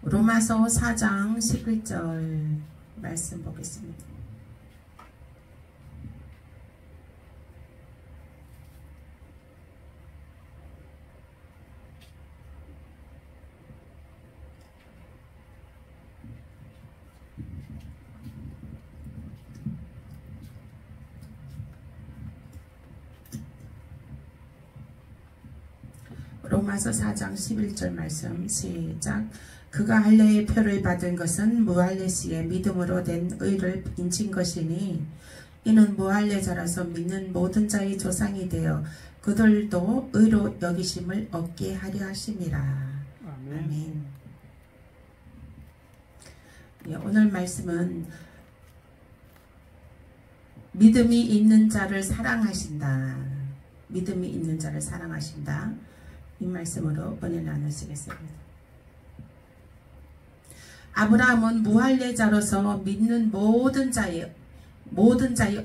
로마서 4장 11절 말씀 보겠습니다. 로마서 4장 11절 말씀 시작. 그가 할례의 표를 받은 것은 무할례시에 믿음으로 된 의를 인친 것이니 이는 무할례자라서 믿는 모든 자의 조상이 되어 그들도 의로 여기심을 얻게 하려 하심이라. 아멘. 아멘. 예, 오늘 말씀은 믿음이 있는 자를 사랑하신다. 믿음이 있는 자를 사랑하신다. 이 말씀으로 은혜 나누시겠습니다. 아브라함은 무할례자로서 믿는 모든 자의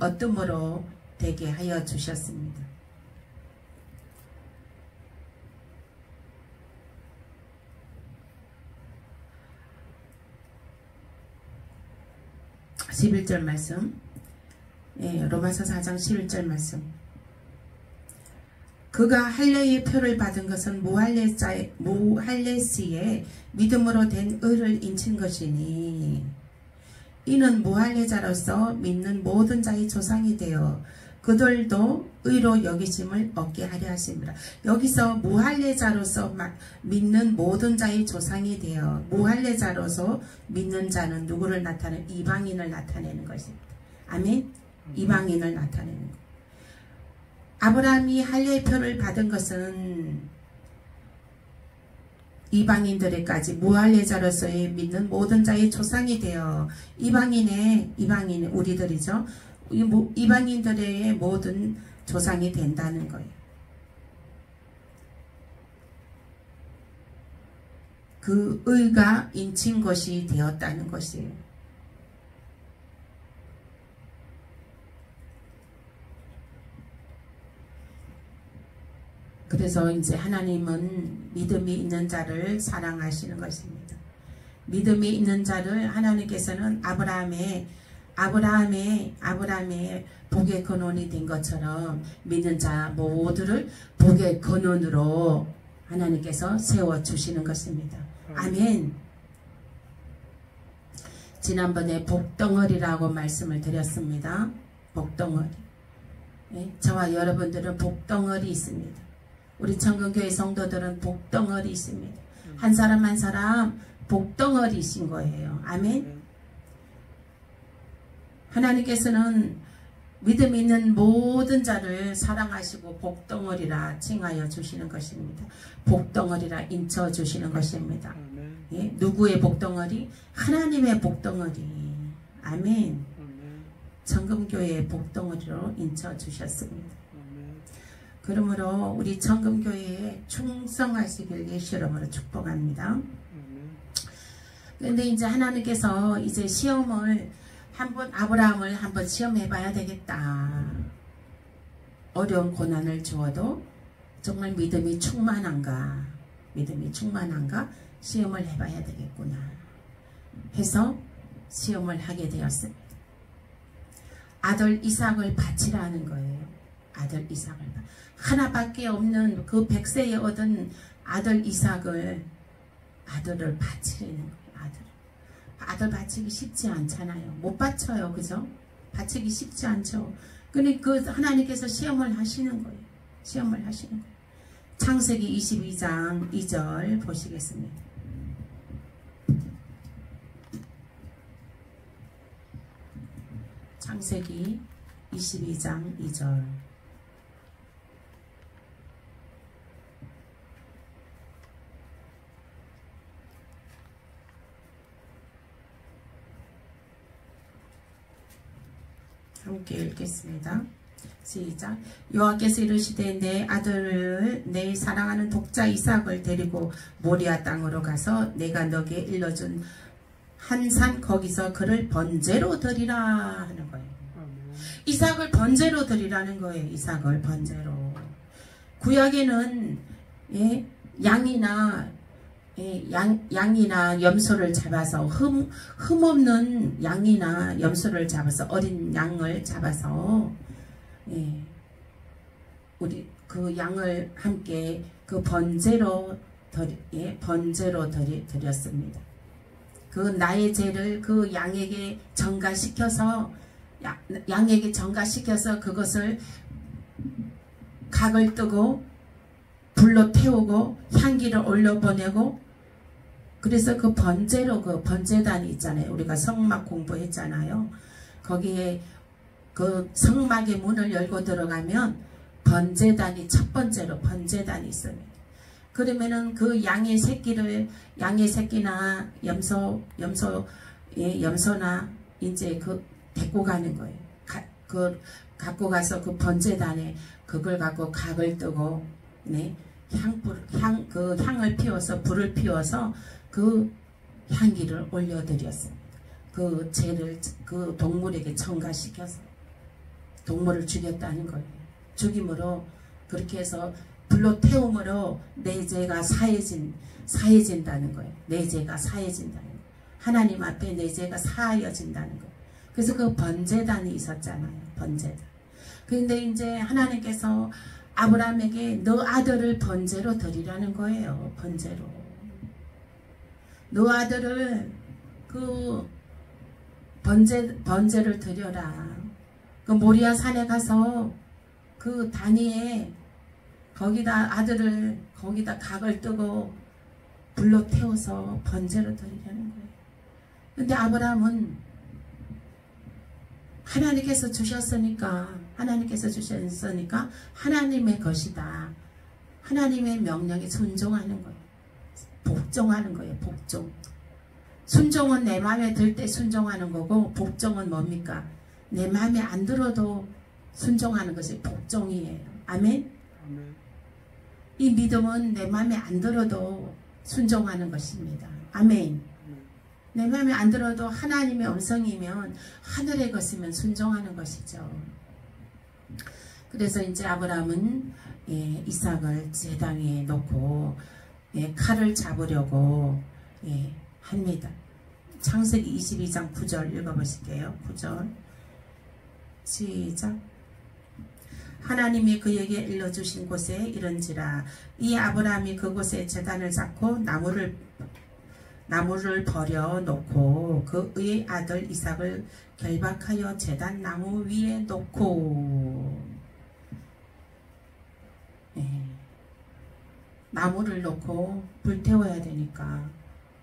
어뜸으로 되게 하여 주셨습니다. (11절) 말씀, 로마서 4장 11절 말씀. 그가 할례의 표를 받은 것은 무할례시에 믿음으로 된 의를 인친 것이니 이는 무할례자로서 믿는 모든 자의 조상이 되어 그들도 의로 여기심을 얻게 하려 하심이라. 여기서 무할례자로서 믿는 모든 자의 조상이 되어, 무할례자로서 믿는 자는 누구를 나타내는? 이방인을 나타내는 것입니다. 아멘. 이방인을 나타내는 것. 아브라함이 할례의 표를 받은 것은 이방인들에까지 무할례자로서의 믿는 모든 자의 조상이 되어 이방인의 우리들이죠. 이방인들의 모든 조상이 된다는 거예요. 그 의가 인친 것이 되었다는 것이에요. 그래서 이제 하나님은 믿음이 있는 자를 사랑하시는 것입니다. 믿음이 있는 자를 하나님께서는 아브라함의 복의 근원이 된 것처럼 믿는 자 모두를 복의 근원으로 하나님께서 세워주시는 것입니다. 아멘. 지난번에 복덩어리라고 말씀을 드렸습니다. 복덩어리. 저와 여러분들은 복덩어리 있습니다. 우리 청금교회 성도들은 복덩어리 있습니다. 한 사람 한 사람 복덩어리이신 거예요. 아멘. 하나님께서는 믿음 있는 모든 자를 사랑하시고 복덩어리라 칭하여 주시는 것입니다. 복덩어리라 인쳐 주시는 것입니다. 예? 누구의 복덩어리? 하나님의 복덩어리. 아멘. 청금교회의 복덩어리로 인쳐 주셨습니다. 그러므로 우리 청금교회에 충성하시길 예수 이름으로 축복합니다. 그런데 이제 하나님께서 이제 시험을 아브라함을 한번 시험해 봐야 되겠다. 어려운 고난을 주어도 정말 믿음이 충만한가 시험을 해봐야 되겠구나 해서 시험을 하게 되었습니다. 아들 이삭을 바치라는 거예요. 아들 이삭을 하나밖에 없는 그 100세에 얻은 아들 이삭을 아들을 바치려는 거예요. 아들 바치기 쉽지 않잖아요. 못 바쳐요. 그죠? 바치기 쉽지 않죠. 근데 그 하나님께서 시험을 하시는 거예요. 시험을 하시는 거예요. 창세기 22장 2절 보시겠습니다. 창세기 22장 2절. 함께 읽겠습니다. 시작. 여호와께서 이르시되 내 아들을 내 사랑하는 독자 이삭을 데리고 모리아 땅으로 가서 내가 너에게 일러준 한 산 거기서 그를 번제로 드리라 하는 거예요. 이삭을 번제로 드리라는 거예요. 이삭을 번제로. 구약에는 양이나 양이나 염소를 잡아서 흠없는 양이나 염소를 잡아서 어린 양을 잡아서 우리 그 양을 함께 그 번제로 드렸습니다. 그 나의 죄를 그 양에게 전가시켜서 그것을 각을 뜨고 불로 태우고 향기를 올려보내고, 그래서 그 번제로, 그 번제단이 있잖아요. 우리가 성막 공부했잖아요. 거기에 그 성막의 문을 열고 들어가면 번제단이 첫 번째로 번제단이 있어요. 그러면은 그 양의 새끼나 염소나 이제 그 데리고 가는 거예요. 갖고 가서 그 번제단에 그걸 갖고 각을 뜨고, 향을 피워서, 불을 피워서 그 향기를 올려드렸습니다. 그 죄를 그 동물에게 전가시켜서 동물을 죽였다는 거예요. 죽임으로, 그렇게 해서 불로 태움으로 내 죄가 사해진다는 거예요. 내 죄가 사해진다는 거예요. 하나님 앞에 내 죄가 사하여진다는 거예요. 그래서 그 번제단이 있었잖아요. 번제단. 그런데 이제 하나님께서 아브라함에게 너 아들을 번제로 드리라는 거예요. 번제로. 너 아들을 그 번제를 드려라. 그 모리아 산에 가서 그 단위에 거기다 아들을 거기다 각을 뜨고 불로 태워서 번제로 드리라는 거예요. 근데 아브라함은 하나님께서 주셨으니까 하나님의 것이다. 하나님의 명령에 순종하는 거예요. 복종하는 거예요. 복종. 순종은 내 마음에 들 때 순종하는 거고, 복종은 뭡니까? 내 마음에 안 들어도 순종하는 것이 복종이에요. 아멘? 이 믿음은 내 마음에 안 들어도 순종하는 것입니다. 아멘. 내 마음에 안 들어도 하나님의 음성이면, 하늘의 것이면 순종하는 것이죠. 그래서 이제 아브라함은 이삭을 제단 위에 놓고 칼을 잡으려고 합니다. 창세기 22장 9절 읽어보실게요. 9절 시작. 하나님이 그에게 일러주신 곳에 이른지라 이 아브라함이 그곳에 제단을 쌓고 나무를 버려놓고 그의 아들 이삭을 결박하여 제단 나무 위에 놓고, 나무를 놓고 불태워야 되니까,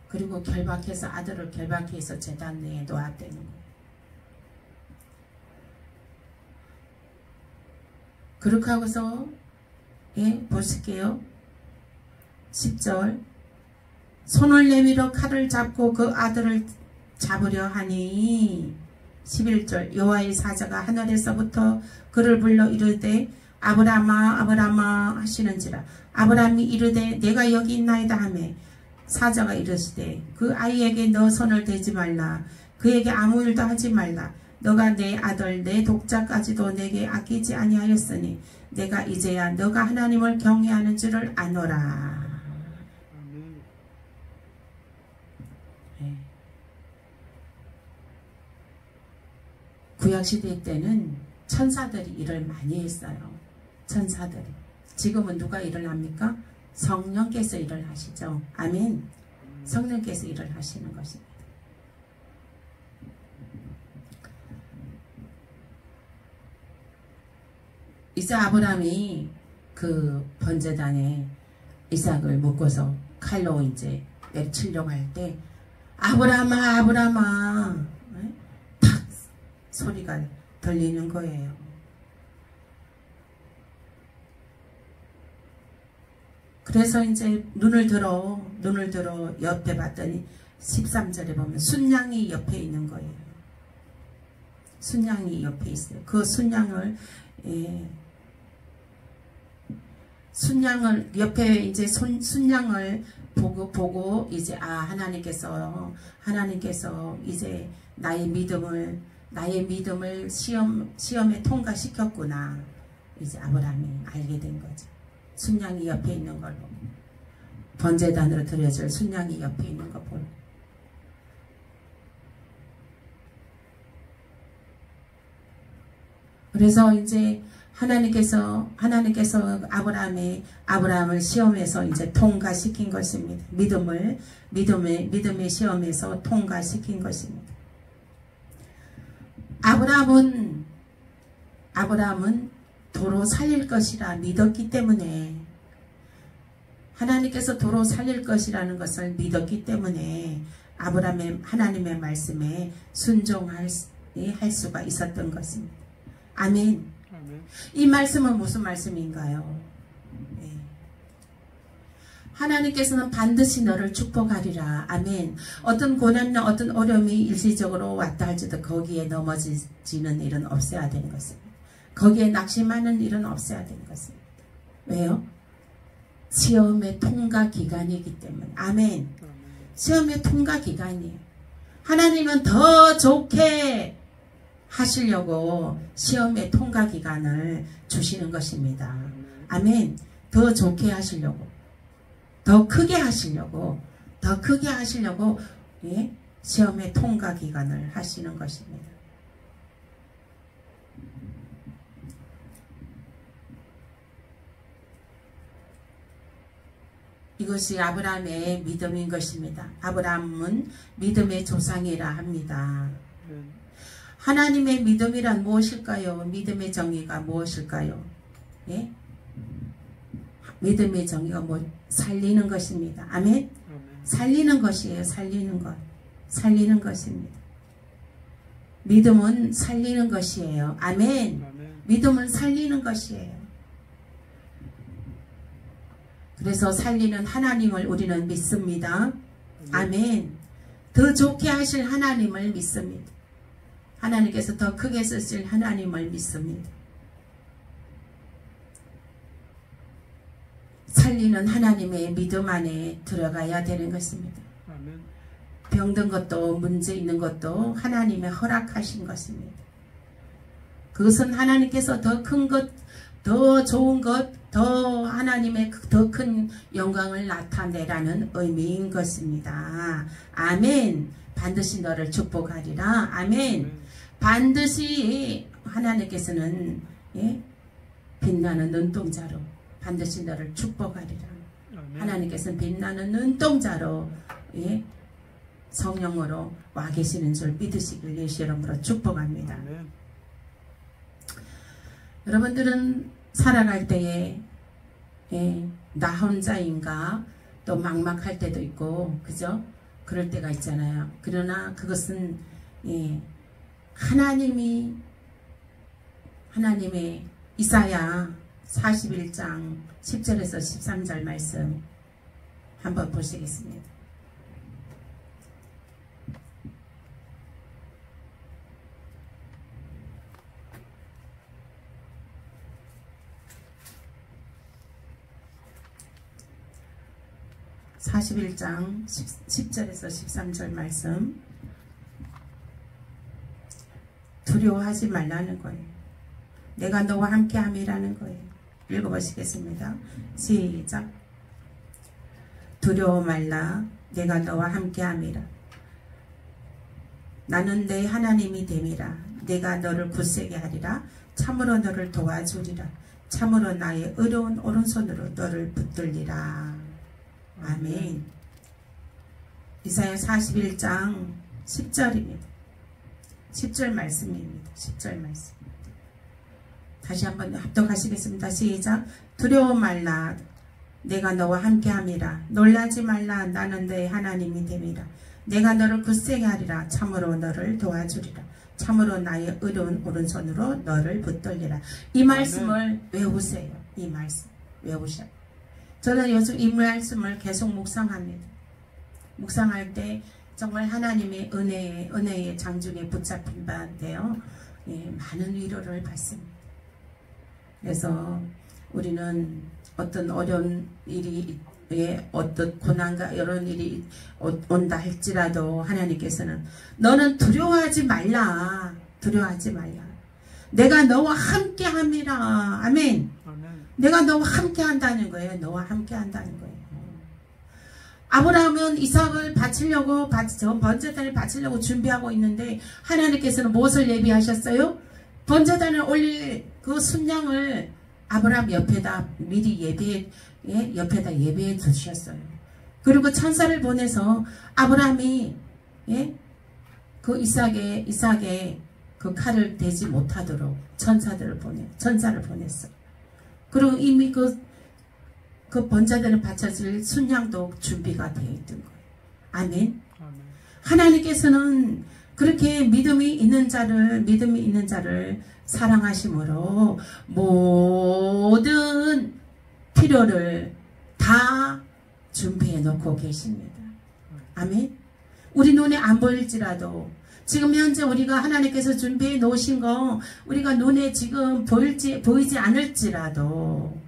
그리고 결박해서 아들을 결박해서 제단 내에 놓았다는 거예요. 그렇게 하고서 보실게요. 10절 손을 내밀어 칼을 잡고 그 아들을 잡으려 하니 11절 여호와의 사자가 하늘에서부터 그를 불러 이르되 아브라함아 아브라함아 하시는지라 아브라함이 이르되 내가 여기 있나이다 하매 사자가 이르시되 그 아이에게 너 손을 대지 말라 그에게 아무 일도 하지 말라 너가 내 아들 내 독자까지도 내게 아끼지 아니하였으니 내가 이제야 너가 하나님을 경외하는 줄을 아노라. 구약시대 때는 천사들이 일을 많이 했어요. 천사들이. 지금은 누가 일을 합니까? 성령께서 일을 하시죠. 아멘. 성령께서 일을 하시는 것입니다. 이제 아브라함이 그 번제단에 이삭을 묶어서 칼로 이제 내리치려고 할 때 아브라함아 아브라함아 탁 소리가 들리는 거예요. 그래서 이제 눈을 들어 옆에 봤더니 13절에 보면 순양이 옆에 있는 거예요. 순양이 옆에 있어요. 그 순양을 순양을 옆에 이제 순양을 보고 이제 하나님께서 이제 나의 믿음을 시험에 통과시켰구나. 이제 아브라함이 알게 된 거죠. 순양이 옆에 있는 걸로 번제단으로 드려질 순양이 옆에 있는 거 보여. 그래서 이제 하나님께서 아브라함을 시험에서 이제 통과시킨 것입니다. 믿음의 시험에서 통과시킨 것입니다. 아브라함은 도로 살릴 것이라 믿었기 때문에, 하나님께서 도로 살릴 것이라는 것을 믿었기 때문에 하나님의 말씀에 순종할 수가 있었던 것입니다. 아멘. 이 말씀은 무슨 말씀인가요? 네. 하나님께서는 반드시 너를 축복하리라. 아멘. 어떤 고난이나 어떤 어려움이 일시적으로 왔다 할지라도 거기에 넘어지는 일은 없어야 되는 것입니다. 거기에 낙심하는 일은 없어야 되는 것입니다. 왜요? 시험의 통과 기간이기 때문에. 아멘. 시험의 통과 기간이에요. 하나님은 더 좋게 하시려고 시험의 통과 기간을 주시는 것입니다. 아멘. 더 좋게 하시려고, 더 크게 하시려고, 예? 시험의 통과 기간을 하시는 것입니다. 이것이 아브라함의 믿음인 것입니다. 아브라함은 믿음의 조상이라 합니다. 하나님의 믿음이란 무엇일까요? 믿음의 정의가 무엇일까요? 예? 믿음의 정의가 살리는 것입니다. 아멘? 살리는 것이에요. 살리는 것입니다. 믿음은 살리는 것이에요. 아멘? 믿음은 살리는 것이에요. 그래서 살리는 하나님을 우리는 믿습니다. 아멘. 더 좋게 하실 하나님을 믿습니다. 하나님께서 더 크게 쓰실 하나님을 믿습니다. 살리는 하나님의 믿음 안에 들어가야 되는 것입니다. 병든 것도 문제 있는 것도 하나님의 허락하신 것입니다. 그것은 하나님께서 더 큰 것, 더 좋은 것, 더 하나님의 더 큰 영광을 나타내라는 의미인 것입니다. 아멘. 반드시 너를 축복하리라. 아멘. 반드시 하나님께서는 빛나는 눈동자로 반드시 너를 축복하리라. 하나님께서는 빛나는 눈동자로 성령으로 와 계시는 줄 믿으시길 예수 이름으로 축복합니다. 여러분들은 살아갈 때에 나 혼자인가 또 막막할 때도 있고 그죠? 그럴 때가 있잖아요. 그러나 그것은 하나님의 이사야 41장 10절에서 13절 말씀 한번 보시겠습니다. (41장) 10절에서 13절 말씀. 두려워하지 말라는 거예요. 내가 너와 함께함이라는 거예요. 읽어보시겠습니다. 시작. 두려워 말라. 내가 너와 함께함이라. 나는 내 하나님이 됨이라. 내가 너를 굳세게 하리라. 참으로 너를 도와주리라. 참으로 나의 의로운 오른손으로 너를 붙들리라. 아멘. 이사야 41장 10절입니다. 10절 말씀입니다. 10절 말씀. 다시 한번 합독하시겠습니다. 시작. 두려워 말라. 내가 너와 함께함이라. 놀라지 말라. 나는 내 하나님이 됨이라. 내가 너를 굳세게 하리라. 참으로 너를 도와주리라. 참으로 나의 의로운 오른손으로 너를 붙들리라. 이 말씀을 외우세요. 이 말씀 외우셔. 저는 요즘 이 말씀을 계속 묵상합니다. 묵상할 때 정말 하나님의 은혜의 장중에 붙잡힌 바인데요. 많은 위로를 받습니다. 그래서 우리는 어떤 어려운 일이 어떤 고난과 이런 일이 온다 할지라도 하나님께서는 너는 두려워하지 말라. 두려워하지 말라. 내가 너와 함께 함이라. 아멘. 내가 너와 함께 한다는 거예요. 너와 함께 한다는 거예요. 아브라함은 이삭을 바치려고 번제단을 바치려고 준비하고 있는데 하나님께서는 무엇을 예비하셨어요? 번제단을 올릴 그 순양을 아브라함 옆에다 미리 옆에다 예비해 두셨어요. 그리고 천사를 보내서 아브라함이 그 이삭의 그 칼을 대지 못하도록 천사를 보냈어요. 그리고 이미 그 번제단을 바쳐질 순양도 준비가 되어 있던 거예요. 아멘. 하나님께서는 그렇게 믿음이 있는 자를 사랑하심으로 모든 필요를 다 준비해 놓고 계십니다. 아멘. 우리 눈에 안 보일지라도 지금 현재 우리가 하나님께서 준비해 놓으신 거 우리가 눈에 지금 보이지 않을지라도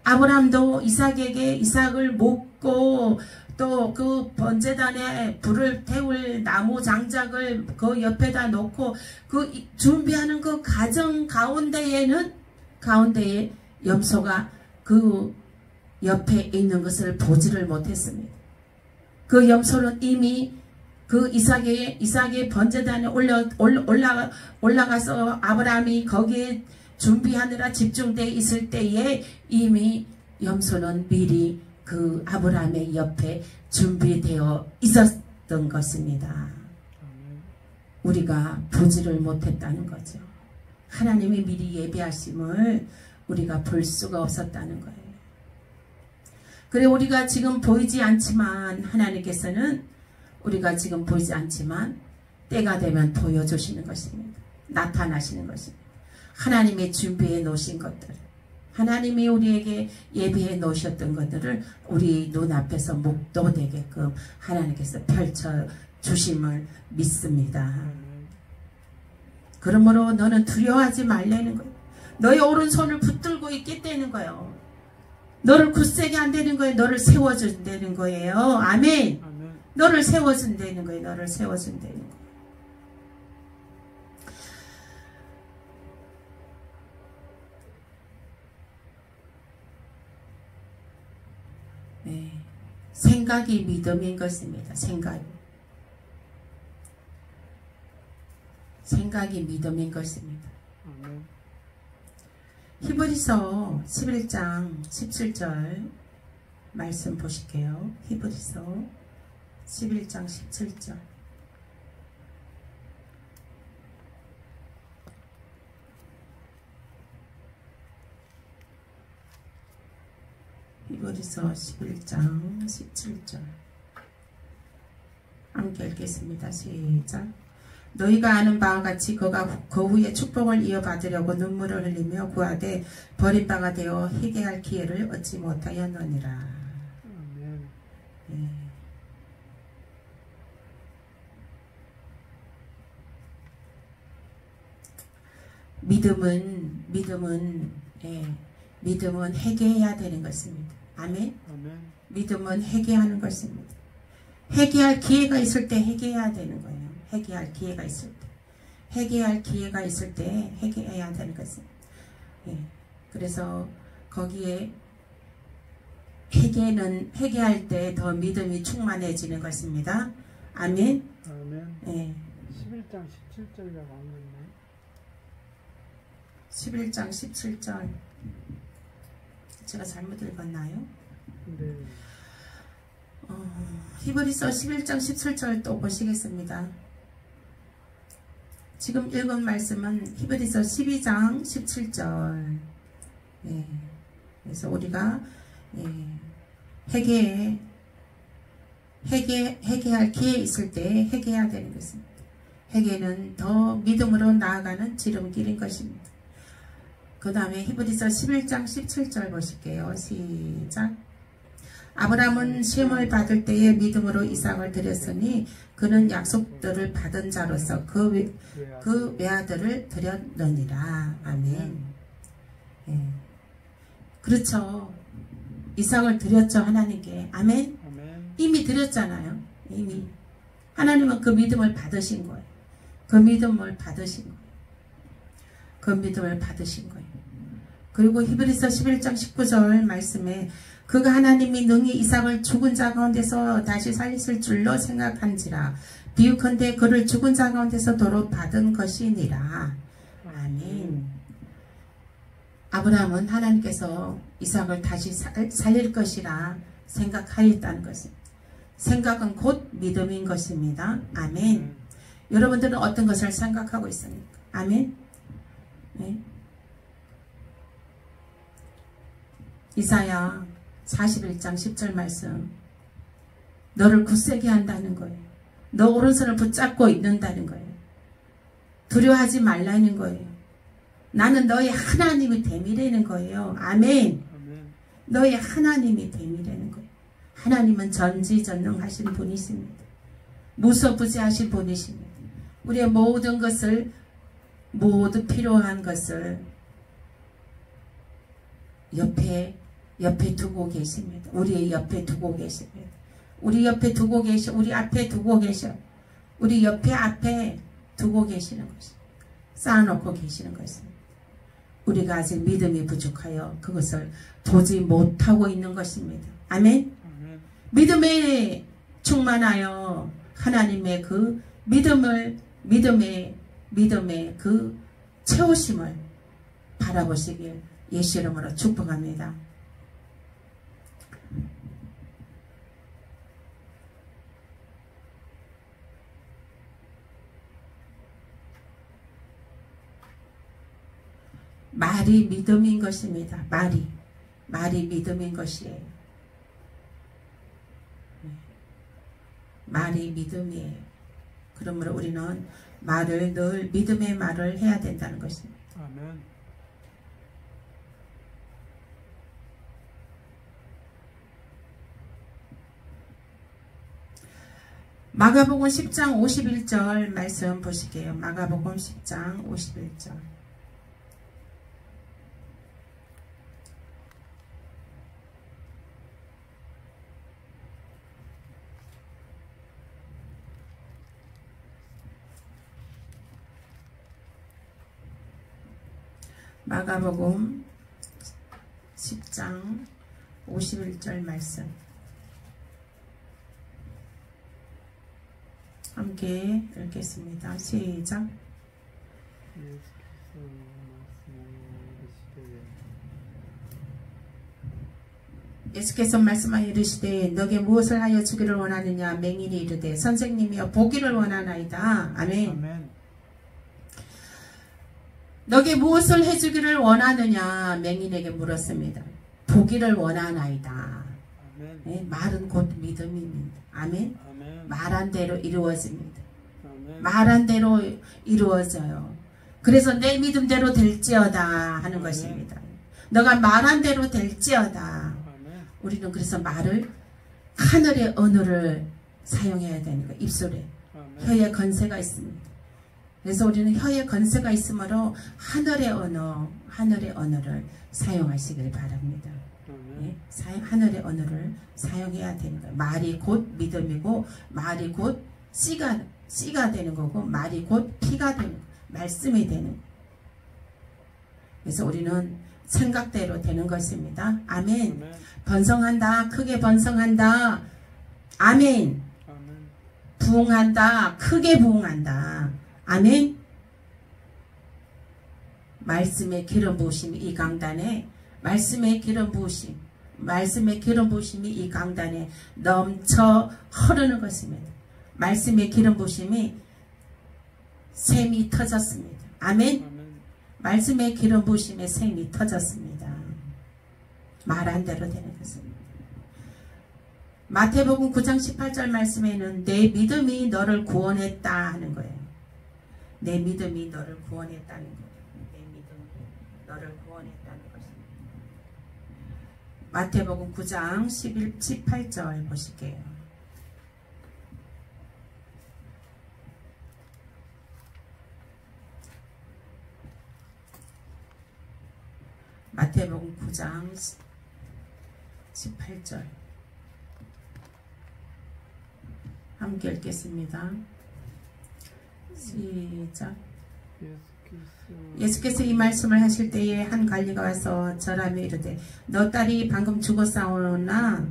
아브라함도 이삭에게 이삭을 묻고 또 그 번제단에 불을 태울 나무 장작을 그 옆에다 놓고 그 준비하는 그 가정 가운데에 염소가 그 옆에 있는 것을 보지를 못했습니다. 그 염소는 이미 그 이삭의 번제단에 올라가서 아브라함이 거기에 준비하느라 집중되어 있을 때에 이미 염소는 미리 그 아브라함의 옆에 준비되어 있었던 것입니다. 우리가 보지를 못했다는 거죠. 하나님이 미리 예비하심을 우리가 볼 수가 없었다는 거예요. 그래 우리가 지금 보이지 않지만 하나님께서는 우리가 지금 보이지 않지만 때가 되면 보여주시는 것입니다. 나타나시는 것입니다. 하나님이 준비해 놓으신 것들, 하나님이 우리에게 예비해 놓으셨던 것들을 우리 눈앞에서 목도되게끔 하나님께서 펼쳐주심을 믿습니다. 그러므로 너는 두려워하지 말라는 거예요. 너의 오른손을 붙들고 있겠다는 거예요. 너를 굳세게 안 되는 거예요. 너를 세워준다는 거예요. 아멘. 너를 세워준다는 거예요. 너를 세워준다는 거예요. 네. 생각이 믿음인 것입니다. 생각이 믿음인 것입니다. 히브리서 11장 17절 말씀 보실게요. 히브리서 11장 17절. 히브리서 11장 17절. 함께 읽겠습니다. 시작. 너희가 아는 바와 같이 그가 그 후에 축복을 이어받으려고 눈물을 흘리며 구하되 버림바가 되어 희게할 기회를 얻지 못하였느니라. 네. 믿음은 회개해야 되는 것입니다. 아멘. 믿음은 회개하는 것입니다. 회개할 기회가 있을 때 회개해야 되는 거예요. 회개할 기회가 있을 때 회개해야 되는 것입니다. 예. 그래서 거기에 회개할 때 더 믿음이 충만해지는 것입니다. 아멘. 예. 11장 17절이라고 안 했나요? 11장 17절. 제가 잘못 읽었나요? 네. 히브리서 11장 17절 또 보시겠습니다. 지금 읽은 말씀은 히브리서 12장 17절. 예. 그래서 우리가 회개할 기회 있을 때 회개해야 되는 것입니다. 회개는 더 믿음으로 나아가는 지름길인 것입니다. 그 다음에 히브리서 11장 17절 보실게요. 시작. 아브라함은 시험을 받을 때에 믿음으로 이삭을 드렸으니 그는 약속들을 받은 자로서 그 외아들을 드렸느니라. 아멘. 예. 그렇죠. 이삭을 드렸죠. 하나님께. 아멘. 이미 드렸잖아요. 이미. 하나님은 그 믿음을 받으신 거예요. 그 믿음을 받으신 거예요. 그리고 히브리서 11장 19절 말씀에 그가 하나님이 능히 이삭을 죽은 자 가운데서 다시 살리실 줄로 생각한지라. 비유컨대 그를 죽은 자 가운데서 도로 받은 것이니라. 아멘. 아브라함은 하나님께서 이삭을 다시 살릴 것이라 생각하였다는 것입니다. 생각은 곧 믿음인 것입니다. 아멘. 여러분들은 어떤 것을 생각하고 있습니까? 아멘. 네. 이사야 41장 10절 말씀. 너를 굳세게 한다는 거예요. 너 오른손을 붙잡고 있는다는 거예요. 두려워하지 말라는 거예요. 나는 너의 하나님이 됨이라는 거예요. 아멘. 너의 하나님이 됨이라는 거예요. 하나님은 전지전능하신 분이십니다. 무소부지하신 분이십니다. 우리의 모든 것을, 모두 필요한 것을 옆에 두고 계십니다. 우리의 옆에 두고 계십니다. 우리 옆에 두고 계셔. 우리 앞에 두고 계셔. 우리 옆에 앞에 두고 계시는 것입니다. 쌓아놓고 계시는 것입니다. 우리가 아직 믿음이 부족하여 그것을 보지 못하고 있는 것입니다. 아멘. 믿음에 충만하여 하나님의 그 믿음의 그 채우심을 바라보시길 예수 이름으로 축복합니다. 말이 믿음인 것입니다. 말이 믿음인 것이에요. 말이 믿음이에요. 그러므로 우리는 말을 늘 믿음의 말을 해야 된다는 것입니다. 아멘. 마가복음 10장 51절 말씀 보실게요. 마가복음 10장 51절. 마가복음 10장 51절 말씀 함께 읽겠습니다. 시작. 예수께서 말씀하여 이르시되 너게 무엇을 하여 주기를 원하느냐. 맹인이 이르되 선생님이여 보기를 원하나이다. 아멘. 아멘. 너게 무엇을 해주기를 원하느냐. 맹인에게 물었습니다. 보기를 원하나이다. 네, 말은 곧 믿음입니다. 아멘. 아멘. 말한 대로 이루어집니다. 아멘. 말한 대로 이루어져요. 그래서 내 믿음대로 될지어다 하는 아멘. 것입니다. 너가 말한 대로 될지어다. 아멘. 우리는 그래서 말을 하늘의 언어를 사용해야 되는 거예요. 입술에. 아멘. 혀에 건세가 있습니다. 그래서 우리는 혀에 건세가 있으므로 하늘의 언어를 사용하시길 바랍니다. 네? 하늘의 언어를 사용해야 되는 거예요. 말이 곧 믿음이고 말이 곧 씨가 되는 거고 말이 곧 피가 되는 거예요. 말씀이 되는 거예요. 그래서 우리는 생각대로 되는 것입니다. 아멘. 아멘. 번성한다. 크게 번성한다. 아멘. 아멘. 부흥한다. 크게 부흥한다. 아멘. 말씀의 기름 부으심이 이 강단에 말씀의 기름 부으심이 이 강단에 넘쳐 흐르는 것입니다. 말씀의 기름 부으심이 샘이 터졌습니다. 아멘. 아멘. 말씀의 기름 부으심에 샘이 터졌습니다. 말한 대로 되는 것입니다. 마태복음 9장 18절 말씀에는 내 믿음이 너를 구원했다 하는 거예요. 내 믿음이 너를 구원했다는 거예요. 내 믿음이 너를 구원했다는 것입니다. 마태복음 9장 18절 보실게요. 마태복음 9장 18절 함께 읽겠습니다. 시작. 예수께서 이 말씀을 하실 때에 한 관리가 와서 절하며 이르되 너 딸이 방금 죽었사오나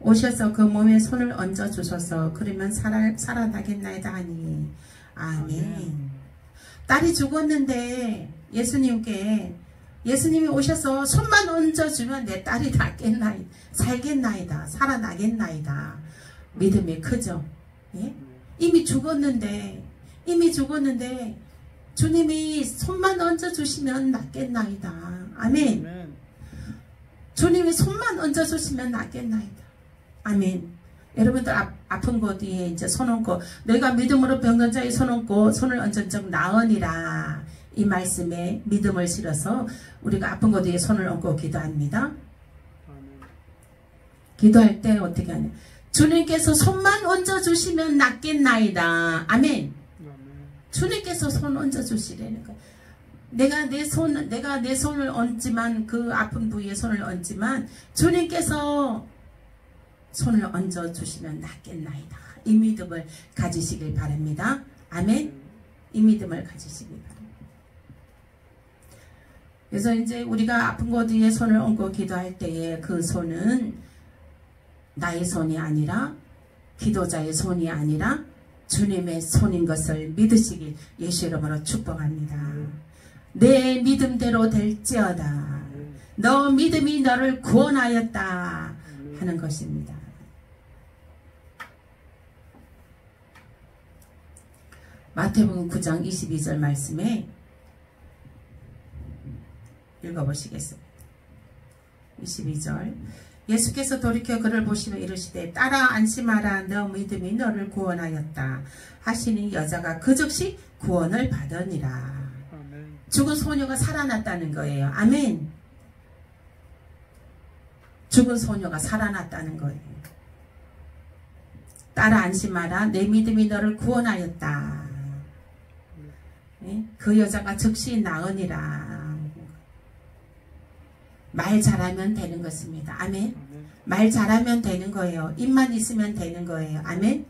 오셔서 그 몸에 손을 얹어 주소서 그러면 살아나겠나이다 하니 아멘. 딸이 죽었는데 예수님이 오셔서 손만 얹어주면 내 딸이 낫겠나이다, 살겠나이다, 살아나겠나이다. 믿음이 크죠. 예? 이미 죽었는데 주님이 손만 얹어주시면 낫겠나이다. 아멘. 주님이 손만 얹어주시면 낫겠나이다. 아멘. 여러분들 아픈 곳 위에 이제 손 얹고 너희가 믿음으로 병든 자의 손 얹고 손을 얹은 적 나으니라. 이 말씀에 믿음을 실어서 우리가 아픈 곳 위에 손을 얹고 기도합니다. 기도할 때 어떻게 하냐. 주님께서 손만 얹어주시면 낫겠나이다. 아멘. 주님께서 손 얹어주시라는 거예요. 내가 내 손을 얹지만 그 아픈 부위에 손을 얹지만 주님께서 손을 얹어주시면 낫겠나이다. 이 믿음을 가지시길 바랍니다. 아멘. 이 믿음을 가지시길 바랍니다. 그래서 이제 우리가 아픈 곳 위에 손을 얹고 기도할 때에 그 손은 나의 손이 아니라 기도자의 손이 아니라 주님의 손인 것을 믿으시길 예수 이름으로 축복합니다. 내 믿음대로 될지어다. 너 믿음이 너를 구원하였다 하는 것입니다. 마태복음 9장 22절 말씀에 읽어보시겠습니다. 22절 예수께서 돌이켜 그를 보시며 이르시되 딸아 안심하라 너 믿음이 너를 구원하였다 하시니 여자가 그 즉시 구원을 받으니라. 아멘. 죽은 소녀가 살아났다는 거예요. 아멘. 죽은 소녀가 살아났다는 거예요. 딸아 안심하라 내 믿음이 너를 구원하였다. 그 여자가 즉시 나으니라. 말 잘하면 되는 것입니다. 아멘. 말 잘하면 되는 거예요. 입만 있으면 되는 거예요. 아멘.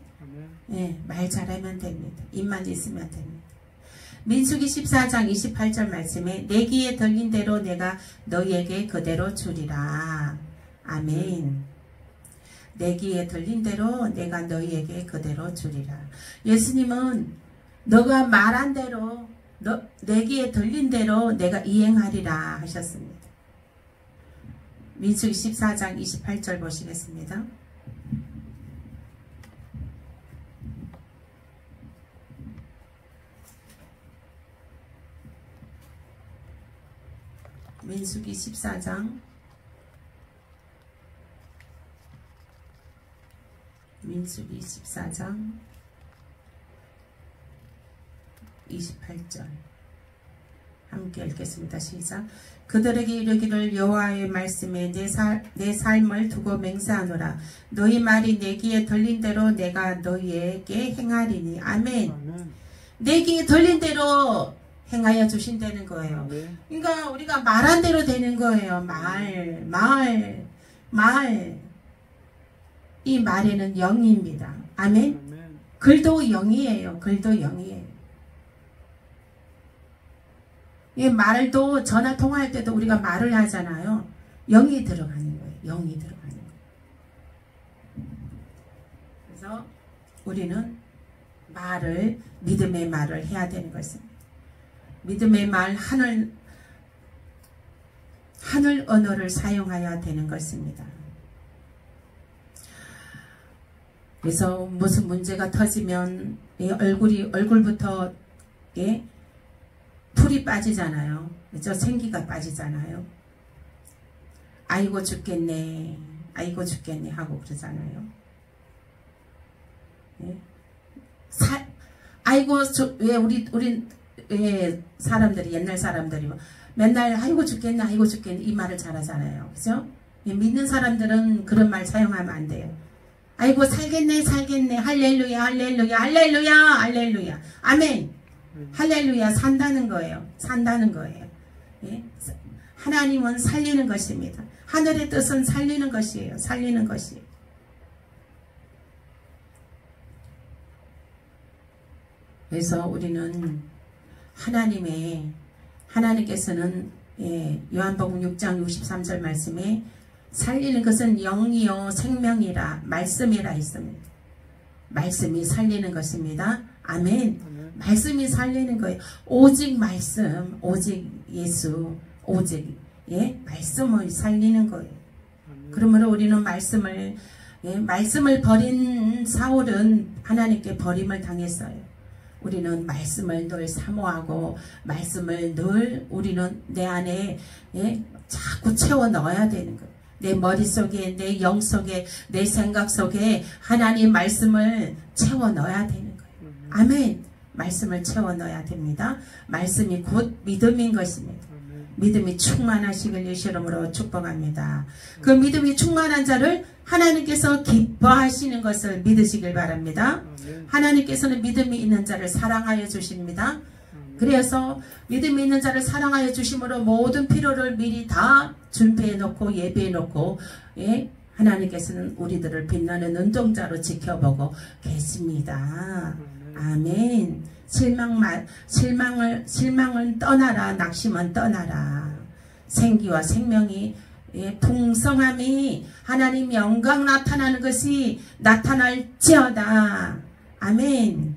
예, 말 잘하면 됩니다. 입만 있으면 됩니다. 민수기 14장 28절 말씀에 내 귀에 들린 대로 내가 너희에게 그대로 주리라. 아멘. 내 귀에 들린 대로 내가 너희에게 그대로 주리라. 예수님은 너가 말한 대로 내 귀에 들린 대로 내가 이행하리라 하셨습니다. 민수기 14장 28절 보시겠습니다. 민수기 14장 28절 함께 읽겠습니다. 시작. 그들에게 이르기를 여호와의 말씀에 내 삶을 두고 맹세하노라. 너희 말이 내 귀에 들린 대로 내가 너희에게 행하리니. 아멘. 내 귀에 들린 대로 행하여 주신다는 거예요. 그러니까 우리가 말한 대로 되는 거예요. 말. 이 말에는 영입니다. 아멘. 글도 영이에요. 글도 영이에요. 이 말도 전화 통화할 때도 우리가 말을 하잖아요. 영이 들어가는 거예요. 영이 들어가는 거예요. 그래서 우리는 믿음의 말을 해야 되는 것입니다. 믿음의 말 하늘 언어를 사용해야 되는 것입니다. 그래서 무슨 문제가 터지면 얼굴부터 풀이 빠지잖아요. 그렇죠? 생기가 빠지잖아요. 아이고 죽겠네 하고 그러잖아요. 왜 사람들이 옛날 사람들이 맨날 아이고 죽겠네 이 말을 잘하잖아요. 그죠? 믿는 사람들은 그런 말 사용하면 안 돼요. 아이고 살겠네 할렐루야 아멘. 할렐루야 산다는 거예요. 예? 하나님은 살리는 것입니다. 하늘의 뜻은 살리는 것이에요. 살리는 것이에요. 그래서 우리는 하나님께서는 요한복음 6장 63절 말씀에 살리는 것은 영이요 생명이라 말씀이라 했습니다. 말씀이 살리는 것입니다. 아멘. 말씀이 살리는 거예요. 오직 말씀, 오직 예수, 오직 말씀을 살리는 거예요. 그러므로 우리는 말씀을 버린 사울은 하나님께 버림을 당했어요. 우리는 말씀을 늘 사모하고 말씀을 늘 우리는 내 안에 자꾸 채워 넣어야 되는 거예요. 내 머릿속에, 내 영속에, 내 생각 속에 하나님 말씀을 채워 넣어야 되는 거예요. 아멘. 말씀을 채워 넣어야 됩니다. 말씀이 곧 믿음인 것입니다. 믿음이 충만하시길 예수 이름으로 축복합니다. 그 믿음이 충만한 자를 하나님께서 기뻐하시는 것을 믿으시길 바랍니다. 하나님께서는 믿음이 있는 자를 사랑하여 주십니다. 그래서 믿음이 있는 자를 사랑하여 주심으로 모든 필요를 미리 다 준비해 놓고 예비해 놓고 하나님께서는 우리들을 빛나는 눈동자로 지켜보고 계십니다. 아멘. 실망을 떠나라. 낙심은 떠나라. 생기와 생명이 풍성함이 하나님 영광 나타나는 것이 나타날지어다. 아멘.